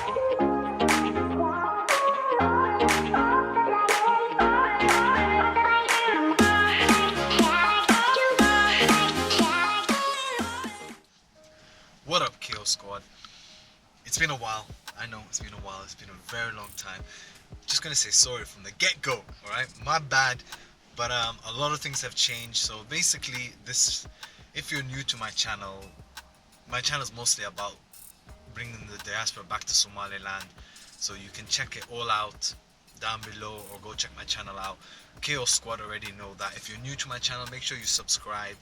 What up, KO Squad? It's been a while. I know it's been a while. It's been a very long time. Just gonna say sorry from the get-go. All right, my bad. But a lot of things have changed. So basically, if you're new to my channel is mostly about bringing the diaspora back to Somaliland. So you can check it all out down below, or go check my channel out. KO Squad already know that. If you're new to my channel, make sure you subscribe.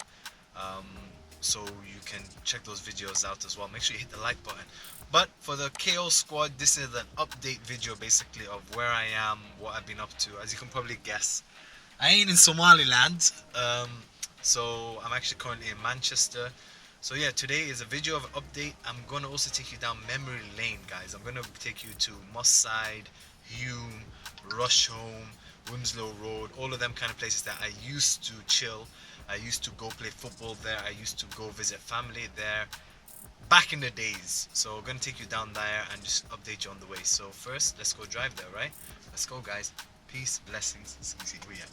So you can check those videos out as well. Make sure you hit the like button. But for the KO Squad, this is an update video basically of where I am, what I've been up to. As you can probably guess, I ain't in Somaliland, so I'm actually currently in Manchester. So yeah, today is a video of an update. I'm going to also take you down memory lane, guys. I'm going to take you to Moss Side, Hume, Rusholme, Wimslow Road, all of them kind of places that I used to chill. I used to go play football there. I used to go visit family there back in the days. So I'm going to take you down there and just update you on the way. So first, let's go drive there, right? Let's go, guys. Peace, blessings. See where we at.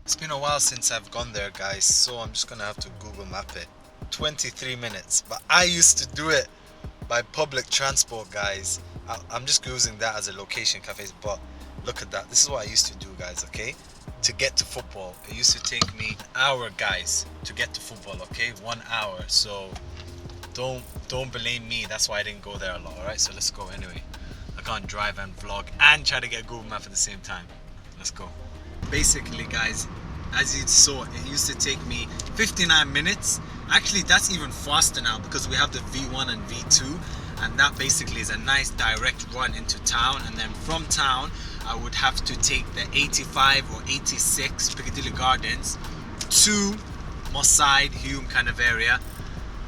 It's been a while since I've gone there, guys, so I'm just gonna have to Google map it. 23 minutes, but I used to do it by public transport, guys. I'm just using that as a location, cafes, but look at that. This is what I used to do, guys, okay? To get to football, it used to take me an hour, guys, to get to football, okay? 1 hour. So don't blame me. That's why I didn't go there a lot. All right, so let's go anyway. I can't drive and vlog and try to get Google Map at the same time. Let's go. Basically, guys, as you saw, it used to take me 59 minutes. Actually, that's even faster now because we have the V1 and V2, and that basically is a nice direct run into town. And then from town, I would have to take the 85 or 86 Piccadilly Gardens to Moss Side, Hume kind of area.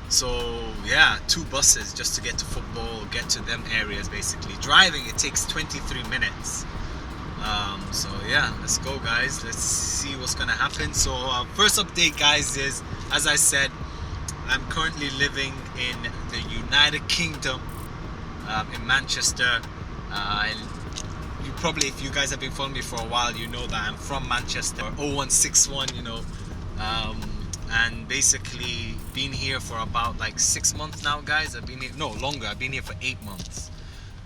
So yeah, 2 buses just to get to football, get to them areas basically. Driving, it takes 23 minutes. So yeah, let's go, guys. Let's see what's gonna happen. So first update, guys, is, as I said, I'm currently living in the United Kingdom, in Manchester. You probably, if you guys have been following me for a while, you know that I'm from Manchester, 0161, you know, and basically been here for about like 6 months now, guys. I've been here, no, longer. I've been here for 8 months.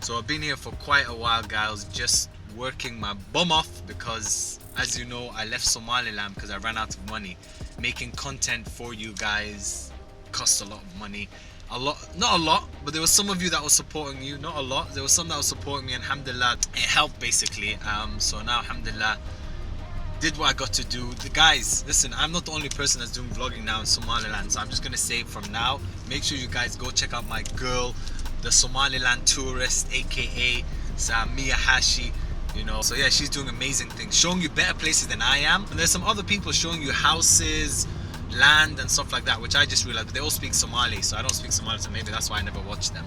So I've been here for quite a while, guys, just working my bum off because, as you know, I left Somaliland because I ran out of money. Making content for you guys costs a lot of money. Not a lot, but there was some of you that was supporting you. Not a lot, there was some that was supporting me, and alhamdulillah, it helped basically. So now, alhamdulillah, did what I got to do. The guys, listen, I'm not the only person that's doing vlogging now in Somaliland, so I'm just gonna say from now, make sure you guys go check out my girl, the Somaliland tourist, aka Samia Hashi. You know, so yeah, she's doing amazing things, showing you better places than I am. And there's some other people showing you houses, land and stuff like that, which I just realized they all speak Somali, so I don't speak Somali, so maybe that's why I never watch them.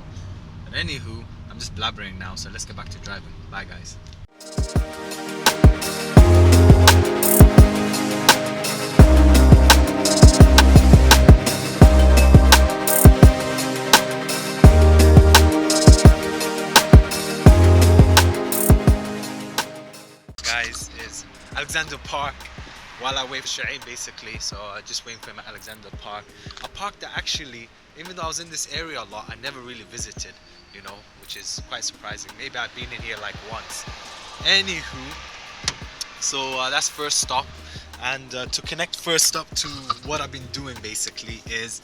But anywho, I'm just blabbering now, so let's get back to driving. Bye, guys. Guys, is Alexander Park while I wait for Sha'ib basically. So just waiting for him at Alexander Park, a park that actually, even though I was in this area a lot, I never really visited, you know, which is quite surprising. Maybe I've been in here like once. Anywho, so that's first stop. And to connect first up to what I've been doing basically is,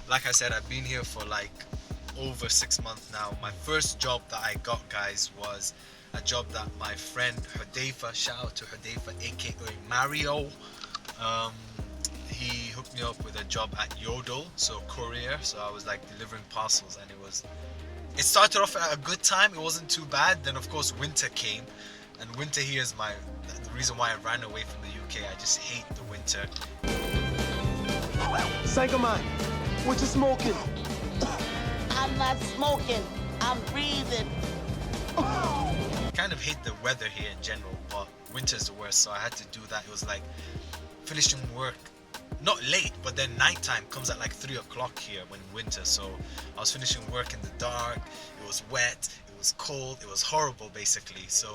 like I said, I've been here for like over 6 months now. My first job that I got, guys, was a job that my friend Hudayfa, shout out to Hudayfa, aka Mario, he hooked me up with a job at Yodel, so courier. So I was like delivering parcels, and it started off at a good time. It wasn't too bad. Then of course winter came, and winter here is the reason why I ran away from the UK. I just hate the winter. Sagamai, what you smoking? I'm not smoking, I'm breathing. I kind of hate the weather here in general, but winter's the worst, so I had to do that. It was like finishing work not late, but then nighttime comes at like 3 o'clock here when winter. So I was finishing work in the dark. It was wet, it was cold, it was horrible basically. So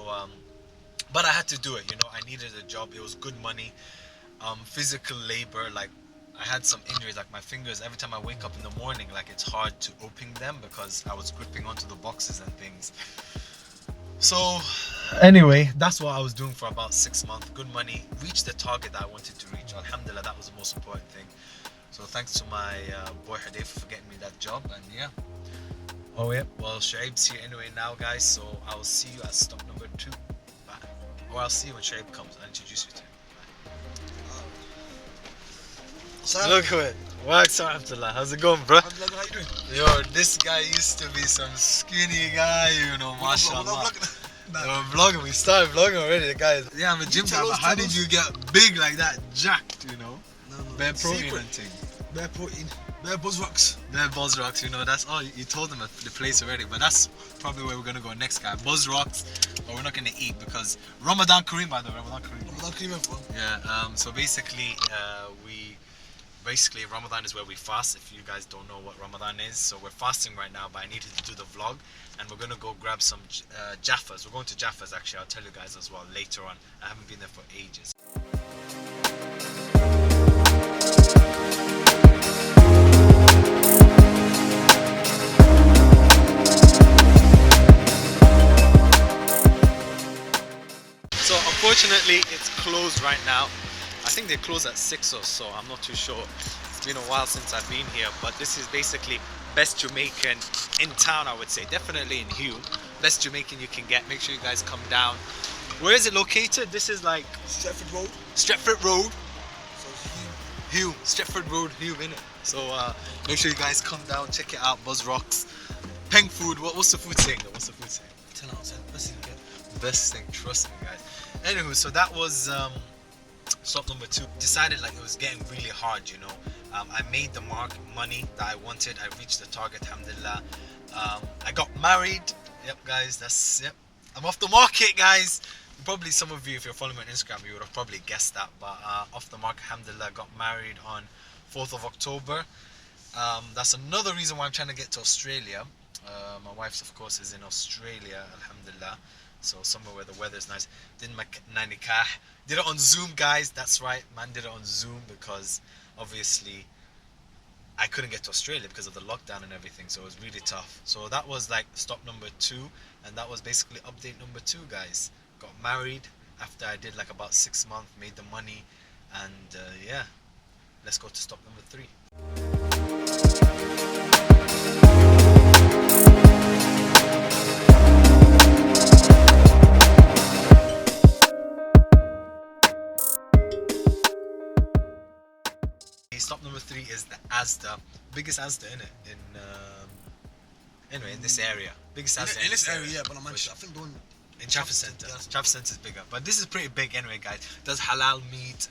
but I had to do it, you know. I needed a job. It was good money, physical labor. Like I had some injuries, like my fingers, every time I wake up in the morning, like it's hard to open them because I was gripping onto the boxes and things. So anyway, that's what I was doing for about 6 months. Good money, reached the target that I wanted to reach. Alhamdulillah, that was the most important thing. So thanks to my boy Hadif for getting me that job. And yeah, oh yeah, well Shaib's here anyway now, guys, so I'll see you at stop number 2. Bye. Or I'll see you when Shaib comes. I'll introduce you to him. Bye. Look at it. Alhamdulillah. How's it going, bro? How you doing? Yo, this guy used to be some skinny guy, you know, mashallah. We're vlogging, we started vlogging already, the guys. Yeah, I'm a gym guy, but how did you get big like that, jacked, you know? No. Bare protein Secret. and thing. Bare protein. Bare buzz rocks. Bare Buzz Rocks, you know, that's all. You told them the place already, but that's probably where we're gonna go next, guy. Buzz Rocks, but we're not gonna eat because Ramadan Kareem, by the way, Ramadan Kareem. Ramadan Kareem, everyone. Yeah, so basically, Ramadan is where we fast. If you guys don't know what Ramadan is, so we're fasting right now, but I needed to do the vlog, and we're gonna go grab some Jaffas. We're going to Jaffas actually. I'll tell you guys as well later on. I haven't been there for ages. So unfortunately, it's closed right now. I think they close at 6 or so, I'm not too sure. It's been a while since I've been here, but this is basically best Jamaican in town, I would say. Definitely in Hume. Best Jamaican you can get. Make sure you guys come down. Where is it located? This is like Stretford Road. Stretford Road. So it's Hume. Stretford Road, Hume, innit? So make sure you guys come down, check it out. Buzz Rocks. Peng food. What's the food saying though? What's the food saying? 10 out of 10. Best thing you get. Best thing, trust me, guys. Anywho, so that was stop number 2. Decided like it was getting really hard, you know. I made the money that I wanted. I reached the target, alhamdulillah. I got married. Yep, guys, yep. I'm off the market, guys. Probably some of you, if you're following me on Instagram, you would have probably guessed that. But off the market, alhamdulillah, got married on 4th of October. That's another reason why I'm trying to get to Australia. My wife's, of course, is in Australia, alhamdulillah. So somewhere where the weather is nice. Did my nikah. Did it on Zoom, guys. That's right, man. Did it on Zoom because obviously I couldn't get to Australia because of the lockdown and everything. So it was really tough. So that was like stop number 2, and that was basically update number 2, guys. Got married after I did like about 6 months. Made the money, and yeah. Let's go to stop number 3. Stop number 3 is the Asda, biggest Asda in it, anyway, in this area, biggest Asda In this area, yeah, but I think the one in Trafford Centre. Yes. Trafford Centre is bigger, but this is pretty big anyway, guys. Does halal meat.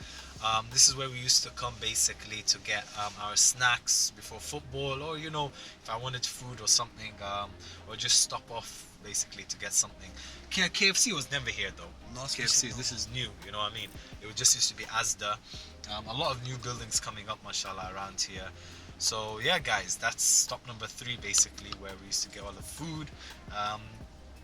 This is where we used to come basically to get our snacks before football, or you know, if I wanted food or something, or just stop off basically to get something. KFC was never here though. No, it's KFC, no. this is new, you know what I mean? It would just used to be Asda. A lot of new buildings coming up, mashallah, around here. So yeah, guys, that's stop number 3 basically, where we used to get all the food.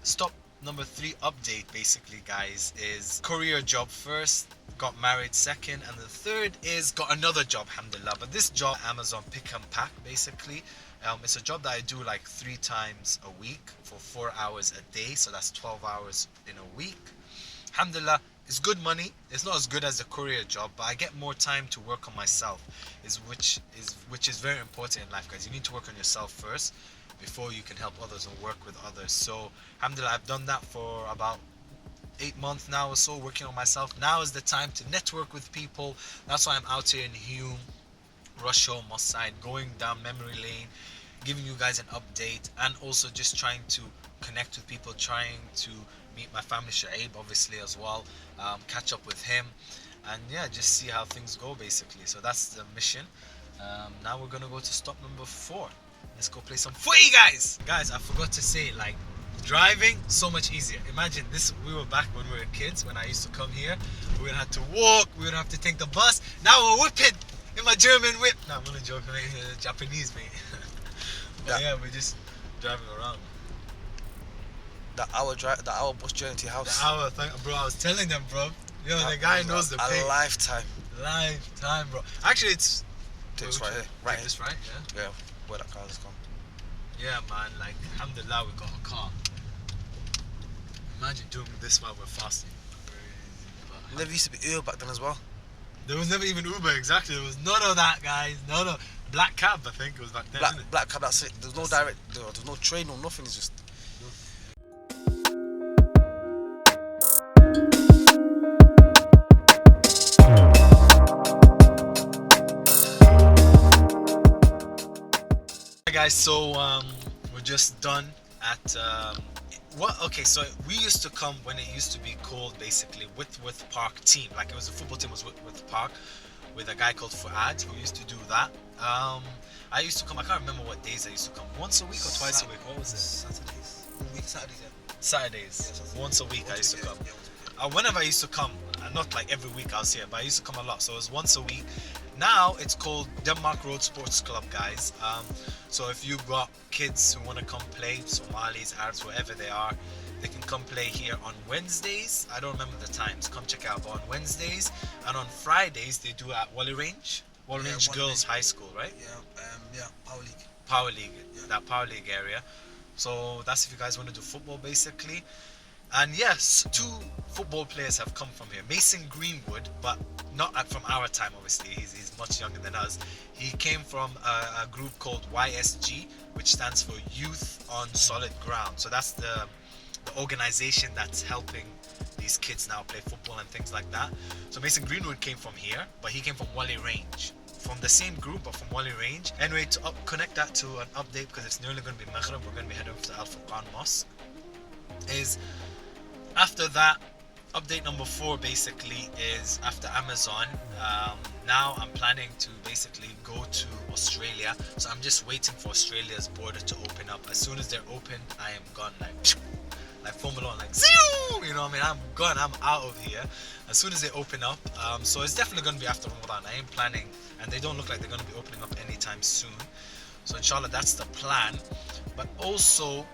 Stop number 3 update basically, guys, is career job first, got married second, and the third is got another job, alhamdulillah. But this job, Amazon pick and pack basically. It's a job that I do like 3 times a week for 4 hours a day, so that's 12 hours in a week. Alhamdulillah, it's good money. It's not as good as the courier job, but I get more time to work on myself, which is very important in life, guys. You need to work on yourself first before you can help others and work with others. So alhamdulillah, I've done that for about 8 months now or so, working on myself. Now is the time to network with people. That's why I'm out here in Hume, Russia, Moss Side, going down memory lane, giving you guys an update, and also just trying to connect with people, trying to meet my family, Shaib obviously as well, catch up with him, and yeah, just see how things go basically. So that's the mission. Now we're gonna go to stop number 4. Let's go play some footy, guys. I forgot to say, like, Driving, so much easier. Imagine this, we were back when we were kids, when I used to come here. We would have to walk, we would have to take the bus. Now we're whipping in my German whip. No, I'm only joking, mate. Japanese, mate. But yeah, we're just driving around. The hour bus journey to your house. The hour thing, bro, I was telling them, bro. Yo, the guy knows the pain. A lifetime. Lifetime, bro. Actually, it's... This right here. Right here. This right, yeah? Yeah, where that car has come. Yeah, man, like, alhamdulillah, we got a car. Imagine doing this while we're fasting. Crazy. Never used to be Uber back then as well. There was never even Uber, exactly. There was none of that, guys. No. Black Cab, I think, it was back then. Black Cab, that's it. There's no direct, there's no train, no nothing. It's just. Hi guys, so we're just done at okay, so we used to come when it used to be called basically Whitworth Park team, like it was a football team, was Whitworth Park, with a guy called Fuad who used to do that. I used to come, I can't remember what days I used to come, once a week or twice a week, what was it? Saturdays. Saturdays, yeah. Saturdays, Yeah, once a week I used to come. Yeah, Whenever I used to come, not like every week I was here, but I used to come a lot, so it was once a week. Now it's called Denmark Road Sports Club, guys. So if you've got kids who want to come play, Somalis, Arabs, wherever they are, they can come play here on Wednesdays. I don't remember the times, come check out. But on Wednesdays and on Fridays they do at Wally Range. Wally Range Girls High School, right? Yeah, Power League. Power League, Yeah. that Power League area. So that's if you guys want to do football, basically. And yes, 2 football players have come from here. Mason Greenwood, but not from our time, obviously. He's much younger than us. He came from a group called YSG, which stands for Youth on Solid Ground. So that's the organization that's helping these kids now play football and things like that. So Mason Greenwood came from here, but he came from Wally Range. From the same group, but from Wally Range. Anyway, to connect that to an update, because it's nearly going to be Maghrib, we're going to be heading over to Al Furqan Mosque. After that, update number 4 basically is after Amazon. Now I'm planning to basically go to Australia, so I'm just waiting for Australia's border to open up. As soon as they're open, I am gone, like Formula 1, like zero, you know what I mean? I'm gone, I'm out of here as soon as they open up. So it's definitely going to be after Ramadan. I am planning, and they don't look like they're going to be opening up anytime soon, so inshallah that's the plan. But also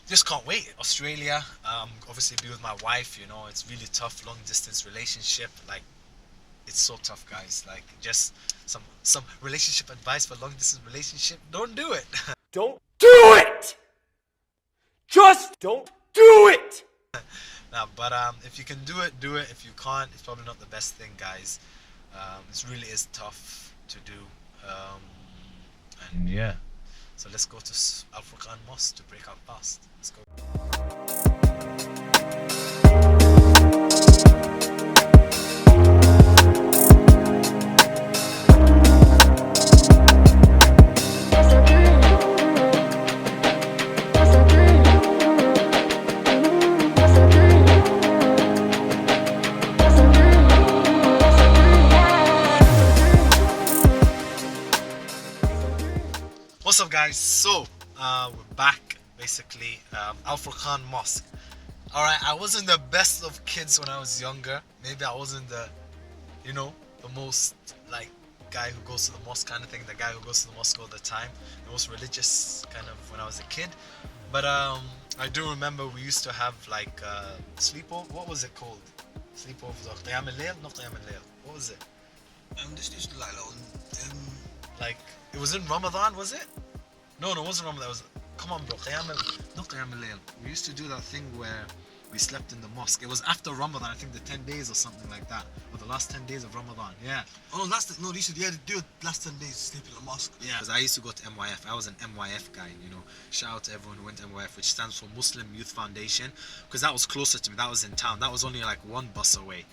just can't wait. Australia, obviously be with my wife, you know, it's really tough, long distance relationship, like it's so tough, guys. Like just some relationship advice for long distance relationship, don't do it. Don't do it! Just don't do it! Nah, but if you can do it, do it. If you can't, it's probably not the best thing, guys. It really is tough to do. And yeah, so let's go to Al Furqan Mosque to break our fast. Let's go. What's up, guys? So we're back basically. Al Furqan Mosque. Alright, I wasn't the best of kids when I was younger. Maybe I wasn't the, you know, the most like guy who goes to the mosque kind of thing, the guy who goes to the mosque all the time, the most religious kind of when I was a kid. But I do remember we used to have like sleepover. What was it called? Sleepover. Qiyam al-Layl? Not Qiyam al-Layl. What was it? This used to like little Like it was in Ramadan, was it? No, it wasn't Ramadan. It was, come on, bro. Not Qiyam al-Layl. We used to do that thing where we slept in the mosque. It was after Ramadan, I think the 10 days or something like that, or the last 10 days of Ramadan. Yeah. Oh, they used to do it last 10 days, sleep in the mosque. Yeah, because I used to go to MYF. I was an MYF guy, you know. Shout out to everyone who went to MYF, which stands for Muslim Youth Foundation, because that was closer to me. That was in town. That was only like 1 bus away.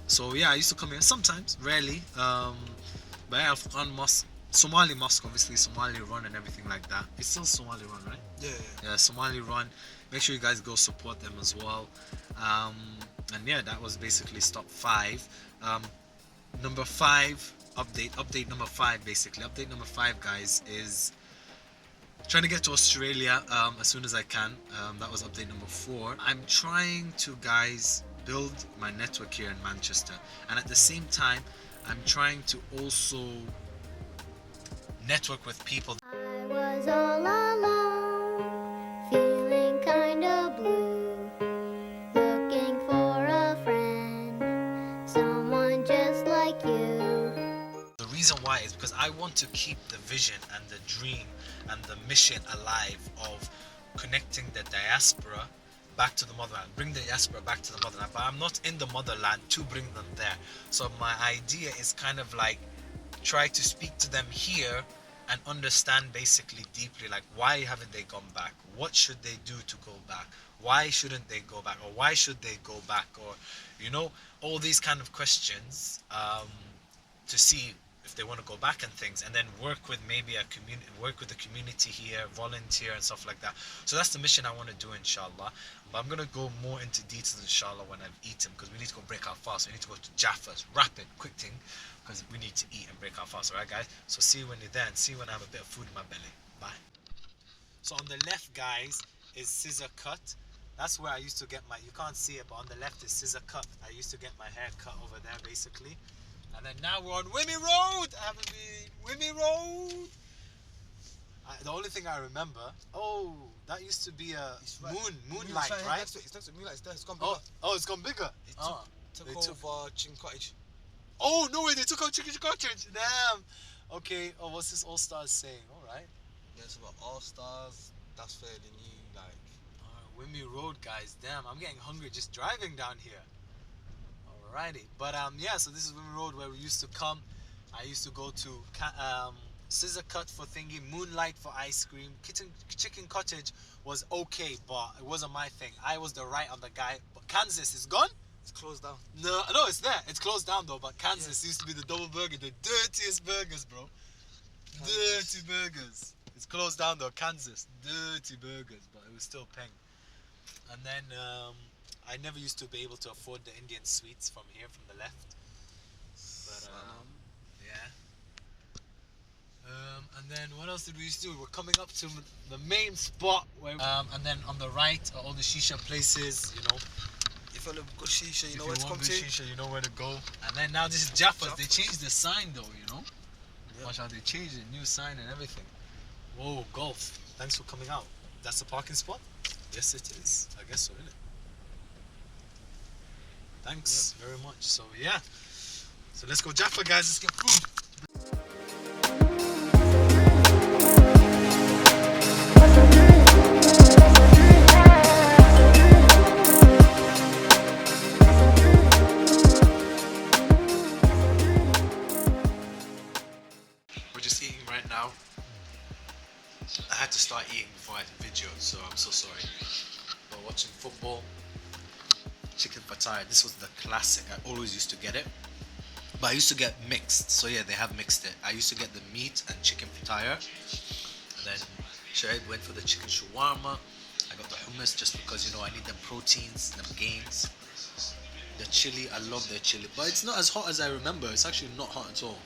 So yeah, I used to come here sometimes, rarely. But yeah, Al Furqan Mosque, Somali Mosque, obviously Somali run and everything like that. It's still Somali run, right? Yeah, Somali run. Make sure you guys go support them as well. And yeah, that was basically stop 5. Number 5 update number 5 basically. Update number 5, guys, is Trying to get to Australia as soon as I can. That was update number 4. I'm trying to, guys, build my network here in Manchester, and at the same time I'm trying to also network with people. I was all alone, feeling kinda blue, looking for a friend, someone just like you. The reason why is because I want to keep the vision and the dream and the mission alive of connecting the diaspora back to the motherland, bring the diaspora back to the motherland, but I'm not in the motherland to bring them there. So my idea is kind of like try to speak to them here and understand basically deeply, like, why haven't they gone back, what should they do to go back, why shouldn't they go back, or why should they go back, or all these kind of questions, to see if they want to go back and things, and then work with maybe a community, work with the community here, volunteer and stuff like that. So that's the mission I want to do, inshallah. But I'm gonna go more into details, inshallah, when I've eaten, because we need to go break our fast. We need to go to Jaffa's, rapid, quick thing, because we need to eat and break our fast. Alright, guys? So see you when you're there, and see when I have a bit of food in my belly. Bye. So on the left, guys, is scissor cut. That's where I used to get my, you can't see it, but on the left is scissor cut. I used to get my hair cut over there, basically. And then now we're on Wimmy Road. I haven't been Wimmy Road. The only thing I remember, that used to be a moonlight, right? It's next to Moonlight. It's there. It's gone bigger. Oh, it's gone bigger. They took over Chicken Cottage. Oh no way! They took out Chicken Cottage. Damn. Okay. Oh, what's this All Stars saying? All right. Yeah, it's about All Stars. That's fairly new. Like, Wimmy Road, guys. Damn, I'm getting hungry just driving down here. Alrighty, but yeah, so this is Wimmy Road where we used to come. I used to go to Scissor Cut for thingy, Moonlight for ice cream. Chicken Cottage was okay, but it wasn't my thing. I was the right of the guy. But Kansas is gone. it's closed down. No, it's there. It's closed down though. But Kansas used to be the double burger, the dirtiest burgers, bro. Dirty burgers. It's closed down though. Kansas, dirty burgers, but it was still peng. And then I never used to be able to afford the Indian sweets from here, from the left. But yeah. And then what else did we used to do? We're coming up to the main spot where, and then on the right are all the shisha places, If you look good shisha, you know if where to you come want good to. shisha, you know where to go. And then now this is Jaffa's. They changed the sign though, Yeah. Watch how they changed it, new sign and everything. Whoa, golf. Thanks for coming out. That's the parking spot? Yes, it is. I guess so, isn't it? Thanks very much. So yeah. So let's go Jaffa, guys. Let's get food. We're just eating right now. I had to start eating before I videoed, so I'm so sorry. We're watching football. Chicken pattaya. This was the classic. I always used to get it, but I used to get mixed. So yeah, they have mixed it. I used to get the meat and chicken pattaya, and then Shahid went for the chicken shawarma. I got the hummus just because I need them proteins, them gains. The chili, I love the chili, but it's not as hot as I remember. It's actually not hot at all.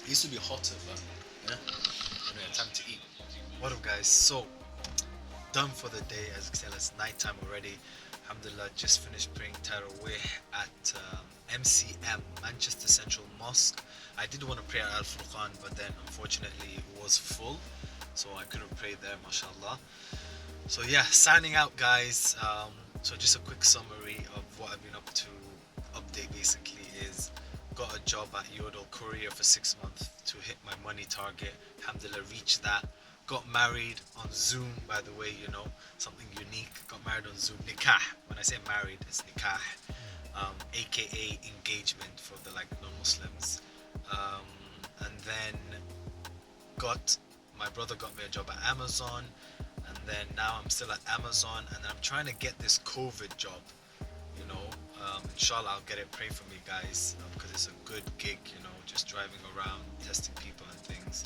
It used to be hotter, but yeah. Anyway, time to eat. What up, guys? So done for the day. As I said, it's nighttime already. Alhamdulillah, just finished praying Tarawih at MCM, Manchester Central Mosque. I did want to pray at Al Furqan, but then unfortunately it was full, so I couldn't pray there, mashallah. So yeah, signing out, guys. So just a quick summary of what I've been up to. Update basically is got a job at Yodel Courier for 6 months to hit my money target. Alhamdulillah, reached that. Got married on Zoom, by the way, something unique. Got married on Zoom. Nikah. When I say married, it's nikah. AKA engagement for the non-Muslims. And then my brother got me a job at Amazon. And then now I'm still at Amazon. And I'm trying to get this COVID job. Inshallah, I'll get it. Pray for me, guys. Because it's a good gig, just driving around, testing people and things.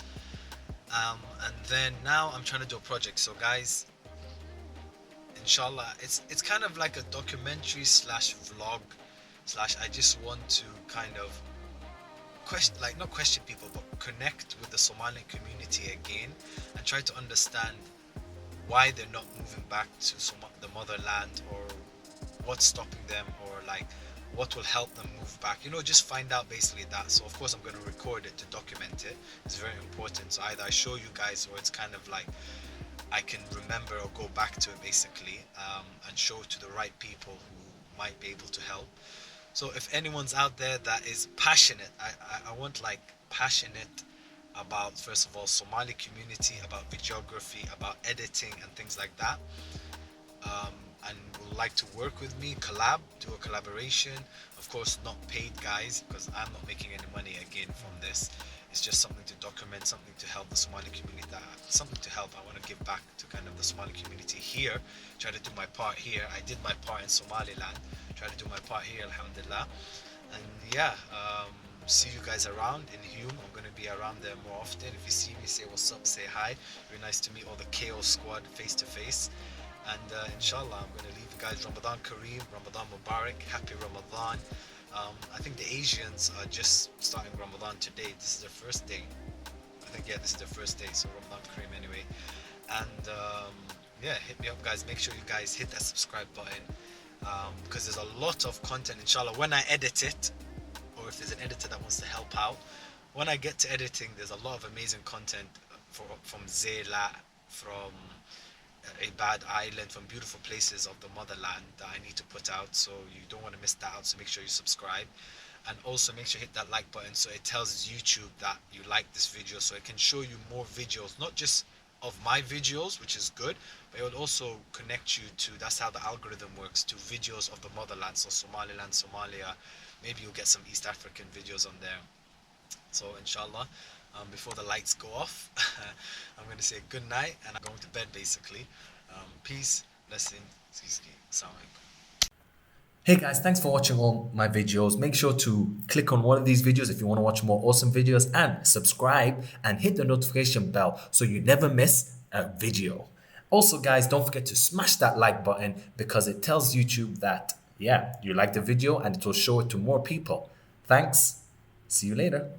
And then now I'm trying to do a project. So guys, inshallah, it's kind of like a documentary / vlog / I just want to kind of question, like not question people, but connect with the Somalian community again and try to understand why they're not moving back to the motherland, or what's stopping them, or like what will help them move back. Just find out basically that. So of course I'm going to record it to document it. It's very important. So either I show you guys, or it's kind of like I can remember or go back to it basically, and show it to the right people who might be able to help. So if anyone's out there that is passionate, I want like passionate about, first of all, Somali community, about videography, about editing and things like that, and would like to work with me, do a collaboration. Of course, not paid, guys, because I'm not making any money again from this. It's just something to document, something to help the Somali community, something to help. I want to give back to kind of the Somali community here, try to do my part here. I did my part in Somaliland, try to do my part here, alhamdulillah. And yeah, see you guys around in Hume. I'm going to be around there more often. If you see me, say what's up, say hi. Very nice to meet all the KO squad face to face. And inshallah, I'm going to leave you guys. Ramadan Kareem, Ramadan Mubarak, happy Ramadan. I think the Asians are just starting Ramadan today. This is their first day. I think, yeah, this is their first day. So Ramadan Kareem anyway. And yeah, hit me up, guys. Make sure you guys hit that subscribe button, because there's a lot of content, inshallah, when I edit it, or if there's an editor that wants to help out. When I get to editing, there's a lot of amazing content from Zela, from Ibad Island, from beautiful places of the motherland that I need to put out. So you don't want to miss that out. So make sure you subscribe, and also make sure you hit that like button so it tells YouTube that you like this video, so it can show you more videos, not just of my videos, which is good, but it will also connect you to, that's how the algorithm works, to videos of the motherland. So Somaliland, Somalia, maybe you'll get some East African videos on there. So inshallah, before the lights go off, I'm going to say good night, and I'm going to bed basically. Peace, blessing, assalamu alaikum. Hey guys, thanks for watching all my videos. Make sure to click on one of these videos if you want to watch more awesome videos, and subscribe and hit the notification bell so you never miss a video. Also guys, don't forget to smash that like button, because it tells YouTube that, yeah, you like the video, and it will show it to more people. Thanks. See you later.